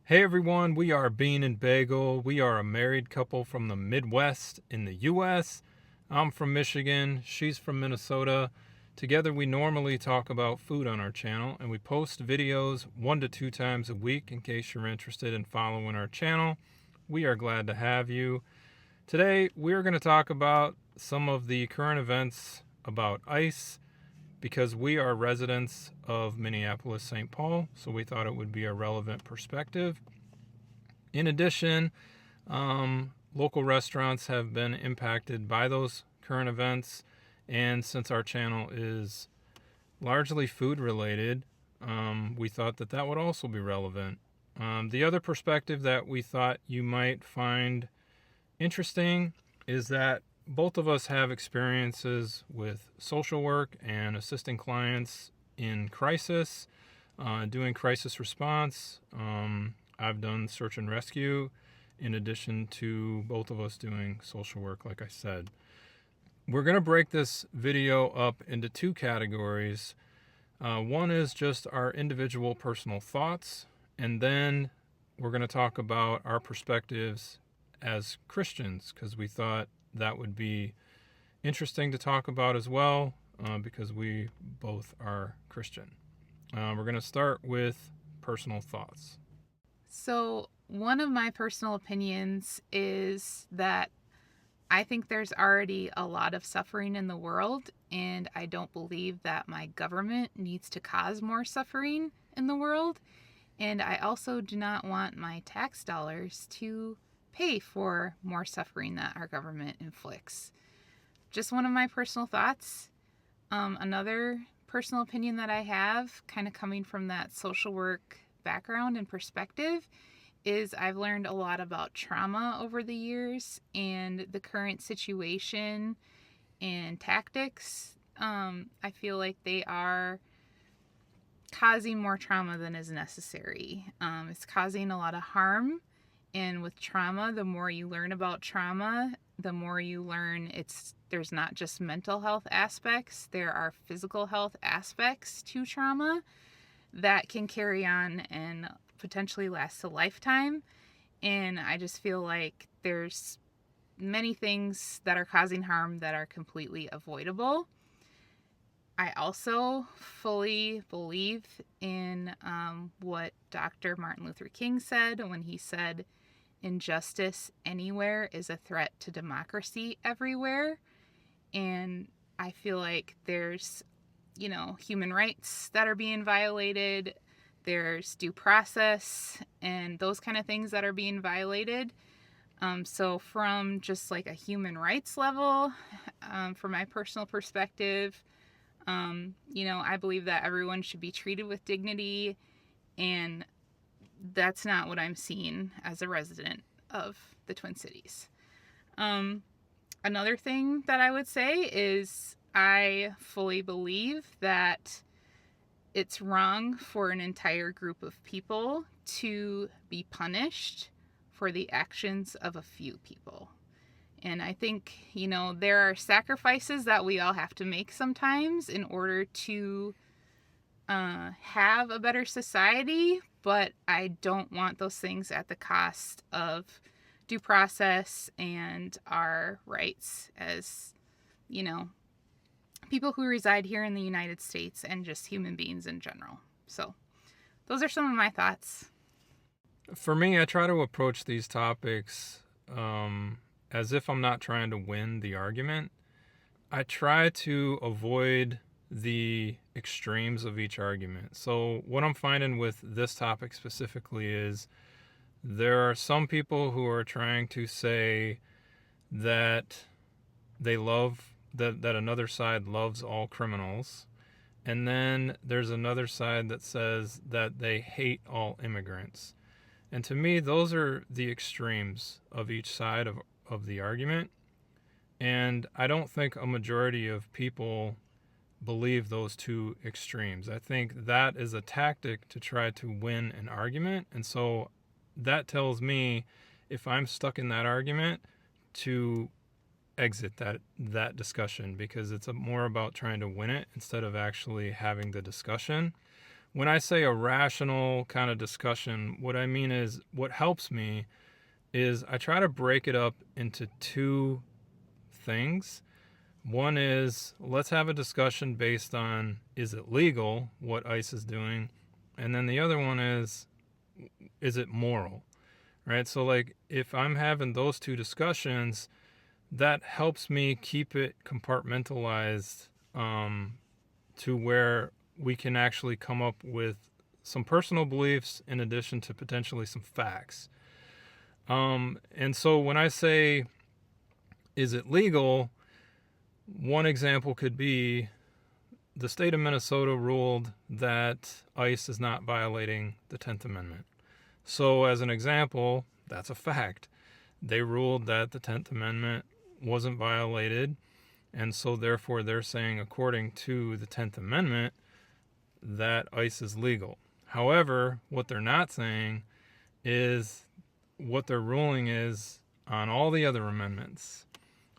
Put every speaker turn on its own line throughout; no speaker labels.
Hey everyone, we are Bean and Bagel. We are a married couple from the Midwest in the US. I'm from Michigan, she's from Minnesota. Together we normally talk about food on our channel, and we post videos 1 to 2 times a week in case you're interested in following our channel. We are glad to have you. Today we're going to talk about some of the current events about ICE, because we are residents of Minneapolis, St. Paul, so we thought it would be a relevant perspective. In addition, local restaurants have been impacted by those current events, and since our channel is largely food related, we thought that that would also be relevant. The other perspective that we thought you might find interesting is that both of us have experiences with social work and assisting clients in crisis, doing crisis response. I've done search and rescue in addition to both of us doing social work, like I said. We're going to break this video up into 2 categories. One is just our individual personal thoughts, and then we're going to talk about our perspectives as Christians, because we thought that would be interesting to talk about as well, because we both are Christian. We're going to start with personal thoughts.
So, one of my personal opinions is that I think there's already a lot of suffering in the world, and I don't believe that my government needs to cause more suffering in the world. And I also do not want my tax dollars to pay for more suffering that our government inflicts. Just one of my personal thoughts. Another personal opinion that I have, kind of coming from that social work background and perspective, is I've learned a lot about trauma over the years and the current situation and tactics. I feel like they are causing more trauma than is necessary. It's causing a lot of harm. And with trauma, the more you learn about trauma, the more you learn there's not just mental health aspects, there are physical health aspects to trauma that can carry on and potentially last a lifetime. And I just feel like there's many things that are causing harm that are completely avoidable. I also fully believe in what Dr. Martin Luther King said when he said, "Injustice anywhere is a threat to democracy everywhere." And I feel like there's, human rights that are being violated. There's due process and those kind of things that are being violated. So from just like a human rights level, from my personal perspective, I believe that everyone should be treated with dignity, and that's not what I'm seeing as a resident of the Twin Cities. Another thing that I would say is I fully believe that it's wrong for an entire group of people to be punished for the actions of a few people. And I think, there are sacrifices that we all have to make sometimes in order to have a better society, but I don't want those things at the cost of due process and our rights as, people who reside here in the United States and just human beings in general. So those are some of my thoughts.
For me, I try to approach these topics as if I'm not trying to win the argument. I try to avoid the extremes of each argument. So what I'm finding with this topic specifically is there are some people who are trying to say that they love that another side loves all criminals, and then there's another side that says that they hate all immigrants. And to me, those are the extremes of each side of the argument. And I don't think a majority of people believe those 2 extremes. I think that is a tactic to try to win an argument. And so that tells me, if I'm stuck in that argument, to exit that discussion, because it's more about trying to win it instead of actually having the discussion. when I say a rational kind of discussion, what I mean is what helps me is I try to break it up into two things. One is let's have a discussion based on is it legal what ICE is doing? And then the other one is it moral? Right? So like if I'm having those two discussions, that helps me keep it compartmentalized to where we can actually come up with some personal beliefs in addition to potentially some facts. And so when I say, is it legal? One example could be the state of Minnesota ruled that ICE is not violating the 10th Amendment. So as an example, that's a fact. They ruled that the 10th Amendment wasn't violated, and so therefore they're saying, according to the 10th Amendment, that ICE is legal. However, what they're not saying is what their ruling is on all the other amendments.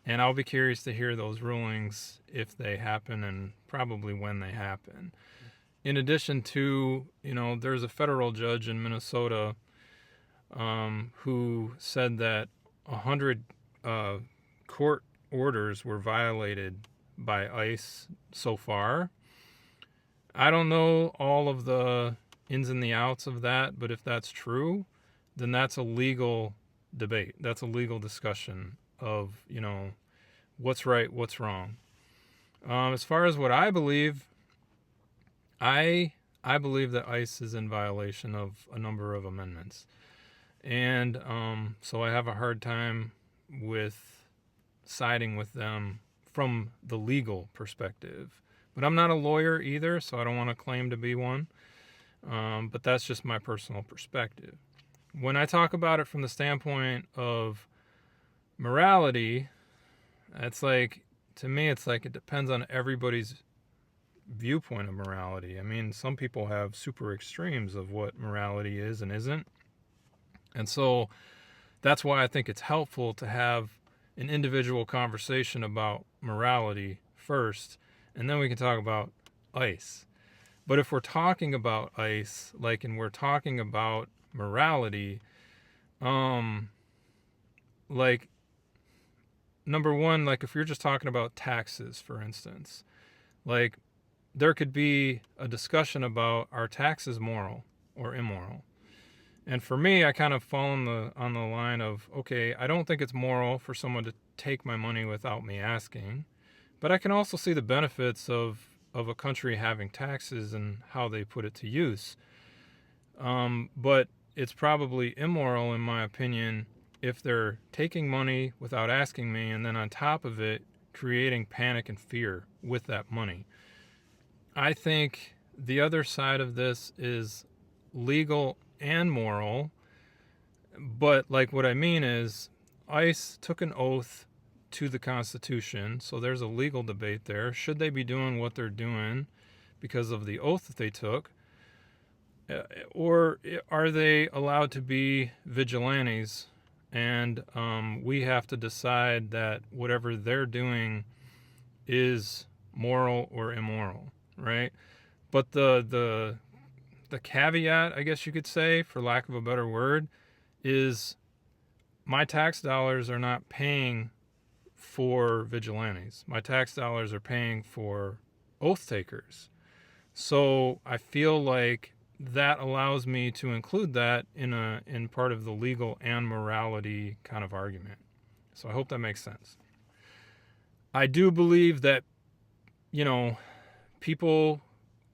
And I'll be curious to hear those rulings if they happen and probably when they happen. In addition to, there's a federal judge in Minnesota who said that 100 court orders were violated by ICE so far. I don't know all of the ins and the outs of that, but if that's true, then that's a legal debate. That's a legal discussion of, what's right, what's wrong. As far as what I believe, I believe that ICE is in violation of a number of amendments. And so I have a hard time with siding with them from the legal perspective. But I'm not a lawyer either, so I don't want to claim to be one. But that's just my personal perspective. When I talk about it from the standpoint of morality, to me, it's like it depends on everybody's viewpoint of morality. I mean, some people have super extremes of what morality is and isn't. And so that's why I think it's helpful to have an individual conversation about morality first, and then we can talk about ICE. But if we're talking about ICE, and we're talking about morality, number one, if you're just talking about taxes, for instance, there could be a discussion about are taxes moral or immoral. And for me, I kind of fall on the line of, okay, I don't think it's moral for someone to take my money without me asking, but I can also see the benefits of a country having taxes and how they put it to use. But it's probably immoral, in my opinion, if they're taking money without asking me and then on top of it, creating panic and fear with that money. I think the other side of this is legal and moral, but what I mean is ICE took an oath to the Constitution, so there's a legal debate there. Should they be doing what they're doing because of the oath that they took? Or are they allowed to be vigilantes? And we have to decide that whatever they're doing is moral or immoral, right? But the caveat, I guess you could say, for lack of a better word, is my tax dollars are not paying for vigilantes. My tax dollars are paying for oath takers. So I feel like that allows me to include that in part of the legal and morality kind of argument. So I hope that makes sense. I do believe that, people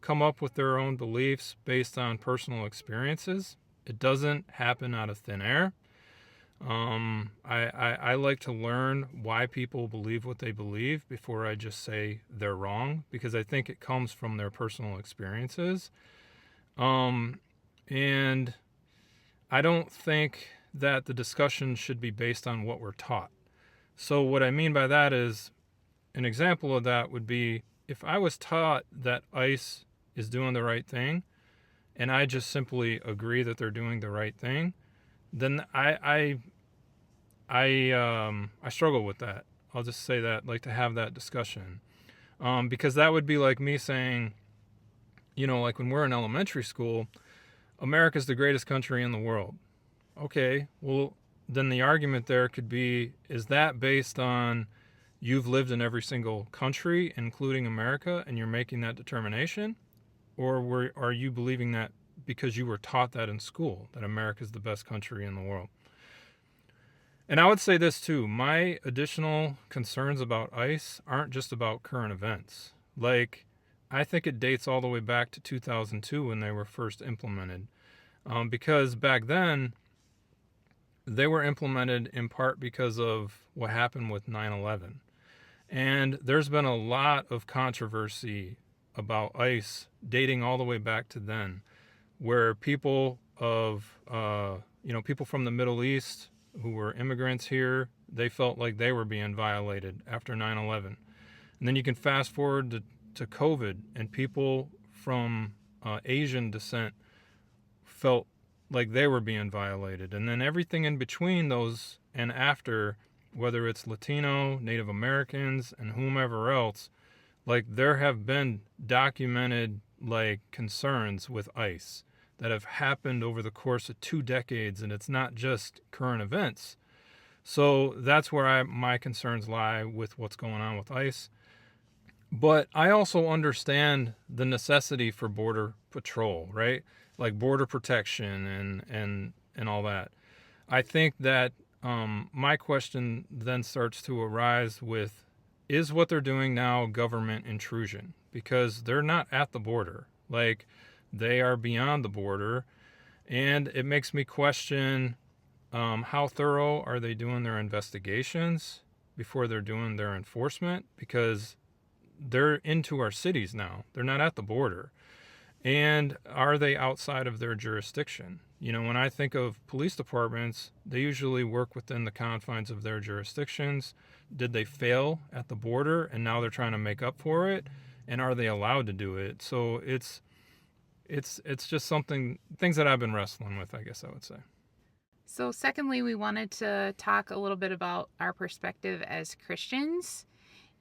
come up with their own beliefs based on personal experiences. It doesn't happen out of thin air. I like to learn why people believe what they believe before I just say they're wrong, because I think it comes from their personal experiences. And I don't think that the discussion should be based on what we're taught. So what I mean by that is, an example of that would be if I was taught that ICE is doing the right thing, and I just simply agree that they're doing the right thing, then I struggle with that. I'll just say that, to have that discussion, because that would be like me saying, like when we're in elementary school, America's the greatest country in the world. Okay, well, then the argument there could be, is that based on you've lived in every single country, including America, and you're making that determination? Or are you believing that because you were taught that in school, that America's the best country in the world? And I would say this too, my additional concerns about ICE aren't just about current events. Like, I think it dates all the way back to 2002 when they were first implemented. Because back then, they were implemented in part because of what happened with 9/11. And there's been a lot of controversy about ICE dating all the way back to then, where people people from the Middle East who were immigrants here, they felt like they were being violated after 9/11. And then you can fast forward to COVID, and people from Asian descent felt like they were being violated. And then everything in between those and after, whether it's Latino, Native Americans, and whomever else, like there have been documented like concerns with ICE that have happened over the course of 2 decades, and it's not just current events. So that's where my concerns lie with what's going on with ICE. But I also understand the necessity for border patrol, right? Like border protection and all that. I think that my question then starts to arise with, is what they're doing now government intrusion? Because they're not at the border. Like, they are beyond the border. And it makes me question how thorough are they doing their investigations before they're doing their enforcement? Because they're into our cities now. They're not at the border. And are they outside of their jurisdiction? When I think of police departments, they usually work within the confines of their jurisdictions. Did they fail at the border and now they're trying to make up for it? And are they allowed to do it? So it's just things that I've been wrestling with, I guess I would say.
So secondly, we wanted to talk a little bit about our perspective as Christians.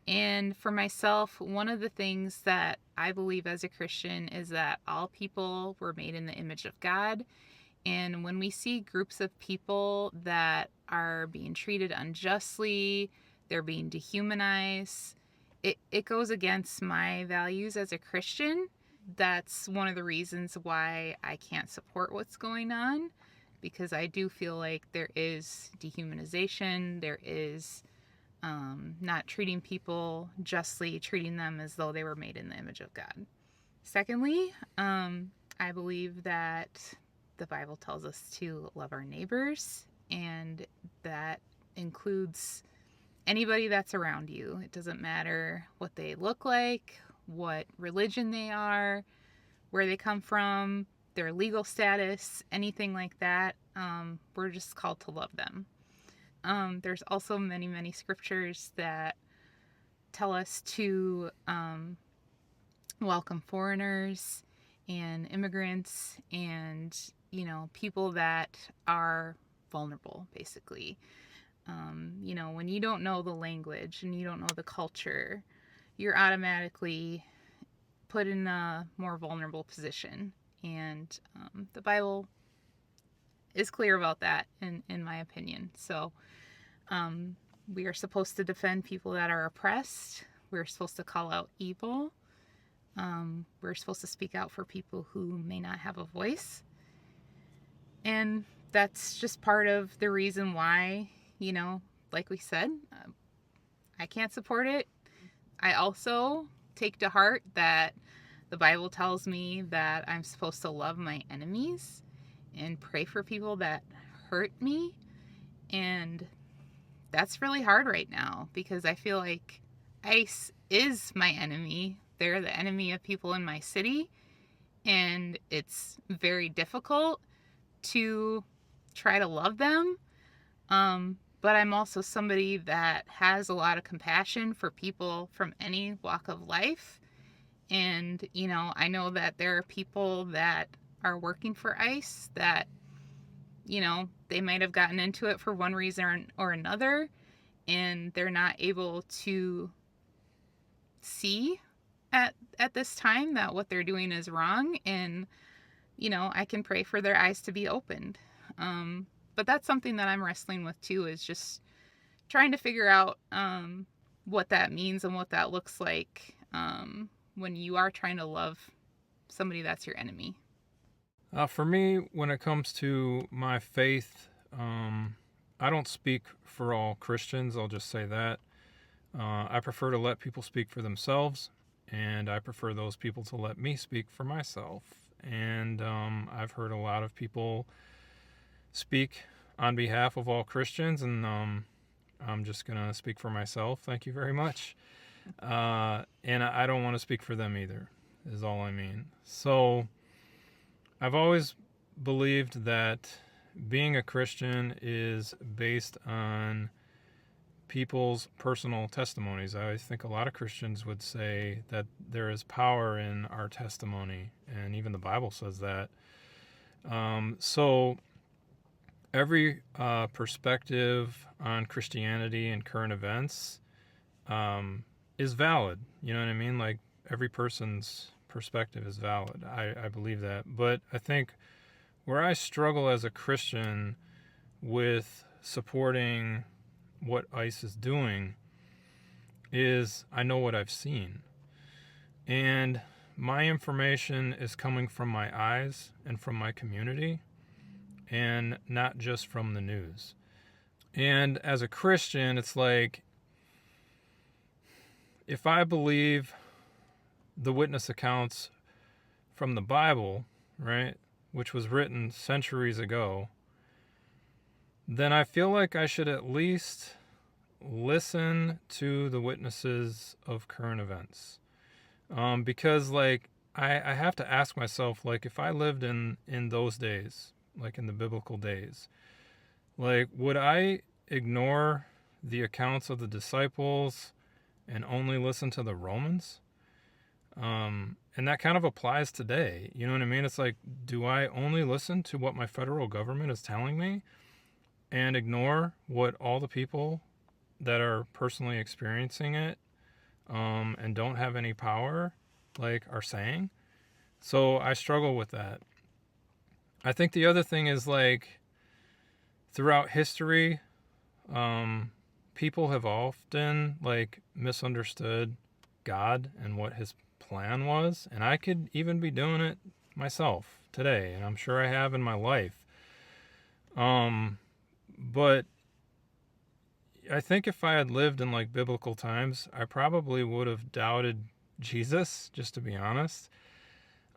And for myself, one of the things that I believe as a Christian is that all people were made in the image of God. And when we see groups of people that are being treated unjustly, they're being dehumanized, it goes against my values as a Christian. That's one of the reasons why I can't support what's going on, because I do feel like there is dehumanization, there is not treating people justly, treating them as though they were made in the image of God. Secondly, I believe that the Bible tells us to love our neighbors, and that includes anybody that's around you. It doesn't matter what they look like, what religion they are, where they come from, their legal status, anything like that. We're just called to love them. There's also many, many scriptures that tell us to welcome foreigners and immigrants and, people that are vulnerable, basically. When you don't know the language and you don't know the culture, you're automatically put in a more vulnerable position. And the Bible is clear about that, in my opinion. So we are supposed to defend people that are oppressed. We're supposed to call out evil. We're supposed to speak out for people who may not have a voice. And that's just part of the reason why, like we said, I can't support it. I also take to heart that the Bible tells me that I'm supposed to love my enemies and pray for people that hurt me. And that's really hard right now because I feel like ICE is my enemy. They're the enemy of people in my city. And it's very difficult to try to love them. But I'm also somebody that has a lot of compassion for people from any walk of life. And, I know that there are people that are working for ICE that, they might have gotten into it for one reason or another, and they're not able to see at this time that what they're doing is wrong, and I can pray for their eyes to be opened. But that's something that I'm wrestling with too, is just trying to figure out what that means and what that looks like when you are trying to love somebody that's your enemy.
For me, when it comes to my faith, I don't speak for all Christians. I'll just say that. I prefer to let people speak for themselves, and I prefer those people to let me speak for myself. And I've heard a lot of people speak on behalf of all Christians, and I'm just going to speak for myself. Thank you very much. And I don't want to speak for them either, is all I mean. So I've always believed that being a Christian is based on people's personal testimonies. I think a lot of Christians would say that there is power in our testimony, and even the Bible says that. So every perspective on Christianity and current events is valid. You know what I mean? Like, every person's perspective is valid. I believe that. But I think where I struggle as a Christian with supporting what ICE is doing is I know what I've seen. And my information is coming from my eyes and from my community, and not just from the news. And as a Christian, it's like, if I believe the witness accounts from the Bible, right, which was written centuries ago, then I feel like I should at least listen to the witnesses of current events. Because, like, I have to ask myself, like, if I lived in those days, like in the biblical days, like, would I ignore the accounts of the disciples and only listen to the Romans? And that kind of applies today. You know what I mean? It's like, do I only listen to what my federal government is telling me and ignore what all the people that are personally experiencing it and don't have any power, like, are saying? So I struggle with that. I think the other thing is, like, throughout history, people have often, like, misunderstood God and what his plan was, and I could even be doing it myself today, and I'm sure I have in my life. But I think if I had lived in, like, biblical times, I probably would have doubted Jesus, just to be honest.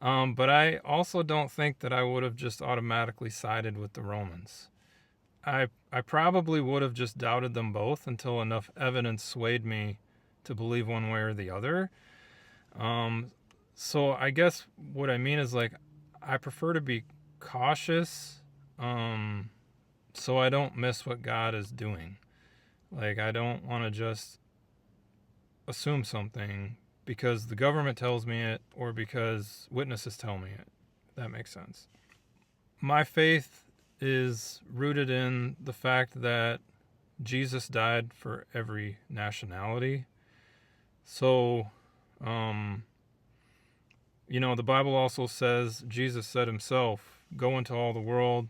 But I also don't think that I would have just automatically sided with the Romans. I probably would have just doubted them both until enough evidence swayed me to believe one way or the other. So I guess what I mean is, like, I prefer to be cautious, so I don't miss what God is doing. Like, I don't want to just assume something because the government tells me it or because witnesses tell me it. If that makes sense. My faith is rooted in the fact that Jesus died for every nationality. So, the Bible also says, Jesus said himself, go into all the world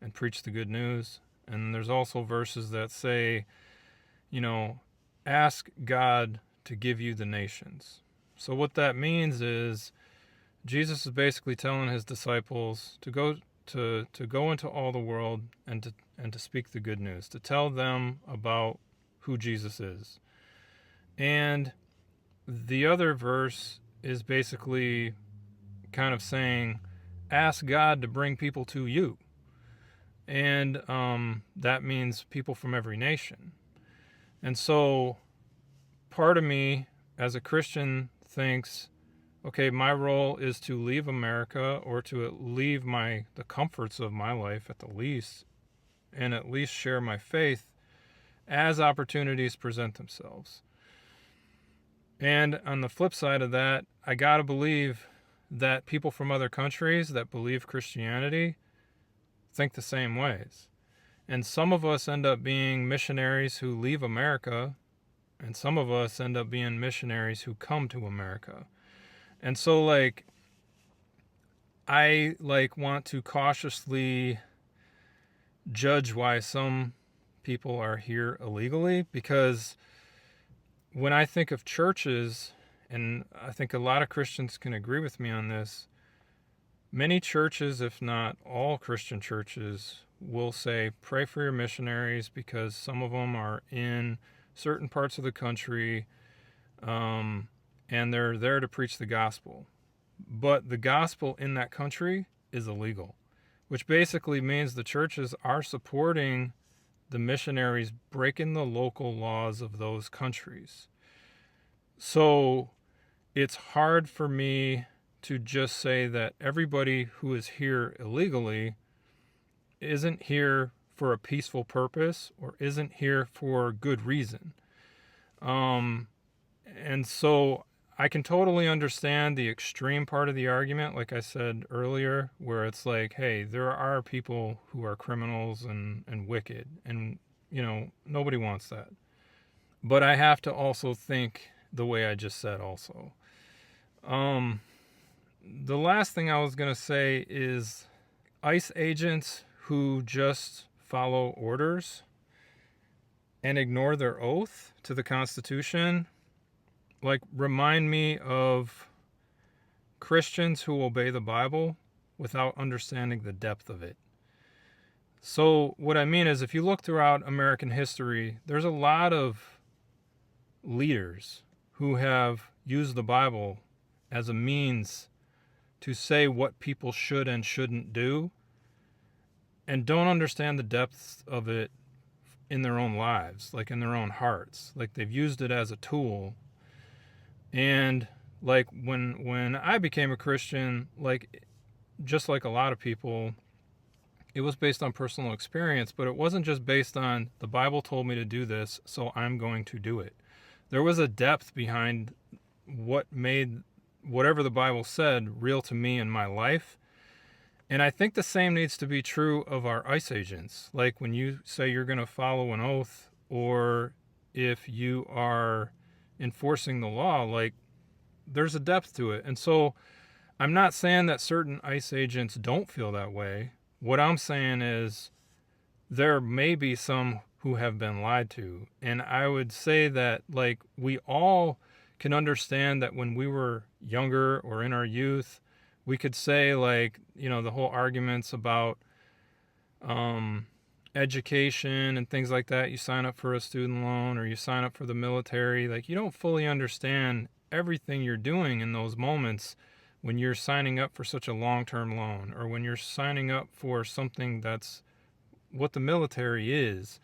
and preach the good news. And there's also verses that say, ask God to give you the nations. So what that means is Jesus is basically telling his disciples to go into all the world and to speak the good news, to tell them about who Jesus is. And the other verse is basically kind of saying, ask God to bring people to you. And that means people from every nation. And so part of me as a Christian thinks, okay, my role is to leave America, or to leave the comforts of my life at the least, and at least share my faith as opportunities present themselves. And on the flip side of that, I gotta believe that people from other countries that believe Christianity think the same ways. And some of us end up being missionaries who leave America, and some of us end up being missionaries who come to America. And so, like, I, like, want to cautiously judge why some people are here illegally, because when I think of churches, and I think a lot of Christians can agree with me on this, many churches, if not all Christian churches, will say, pray for your missionaries, because some of them are in certain parts of the country, and they're there to preach the gospel. But the gospel in that country is illegal, which basically means the churches are supporting the missionaries breaking the local laws of those countries. So it's hard for me to just say that everybody who is here illegally isn't here for a peaceful purpose or isn't here for good reason. And so I can totally understand the extreme part of the argument, like I said earlier, where it's like, hey, there are people who are criminals and wicked, and, you know, nobody wants that. But I have to also think the way I just said also. The last thing I was going to say is ICE agents who just follow orders and ignore their oath to the Constitution, like, remind me of Christians who obey the Bible without understanding the depth of it. So what I mean is, if you look throughout American history, there's a lot of leaders who have used the Bible as a means to say what people should and shouldn't do, and don't understand the depths of it in their own lives, like in their own hearts. Like, they've used it as a tool. And like when I became a Christian, like, just like a lot of people, it was based on personal experience, but it wasn't just based on the Bible told me to do this, so I'm going to do it. There was a depth behind what made whatever the Bible said real to me in my life. And I think the same needs to be true of our ICE agents. Like, when you say you're going to follow an oath, or if you are enforcing the law, like, there's a depth to it. And so I'm not saying that certain ICE agents don't feel that way. What I'm saying is there may be some who have been lied to. And I would say that, like, we all can understand that when we were younger or in our youth, we could say, like, you know, the whole arguments about education and things like that. You sign up for a student loan or you sign up for the military. Like, you don't fully understand everything you're doing in those moments when you're signing up for such a long-term loan, or when you're signing up for something that's what the military is.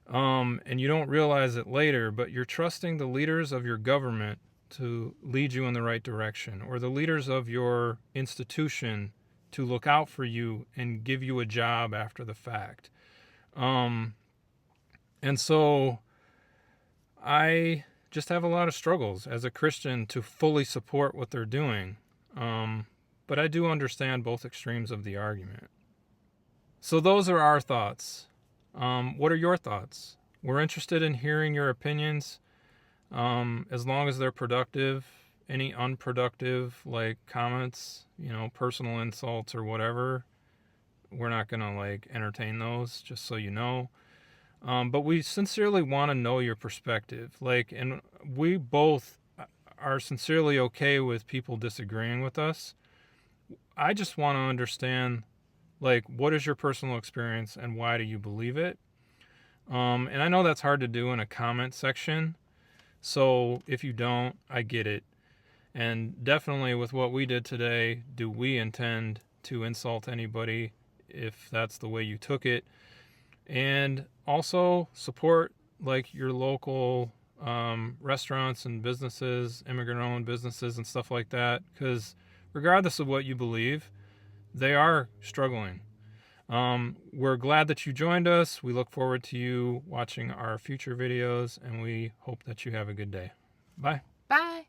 And you don't realize it later, but you're trusting the leaders of your government to lead you in the right direction, or the leaders of your institution to look out for you and give you a job after the fact. And so I just have a lot of struggles as a Christian to fully support what they're doing. But I do understand both extremes of the argument. So those are our thoughts. What are your thoughts? We're interested in hearing your opinions, as long as they're productive. Any unproductive, like, comments, you know, personal insults or whatever, we're not going to, like, entertain those, just so you know. But we sincerely want to know your perspective. Like, and we both are sincerely okay with people disagreeing with us. I just want to understand, like, what is your personal experience and why do you believe it? And I know that's hard to do in a comment section. So if you don't, I get it. And definitely with what we did today, do we intend to insult anybody if that's the way you took it? And also support, like, your local restaurants and businesses, immigrant-owned businesses and stuff like that, because regardless of what you believe, they are struggling. We're glad that you joined us. We look forward to you watching our future videos, and we hope that you have a good day. Bye.
Bye.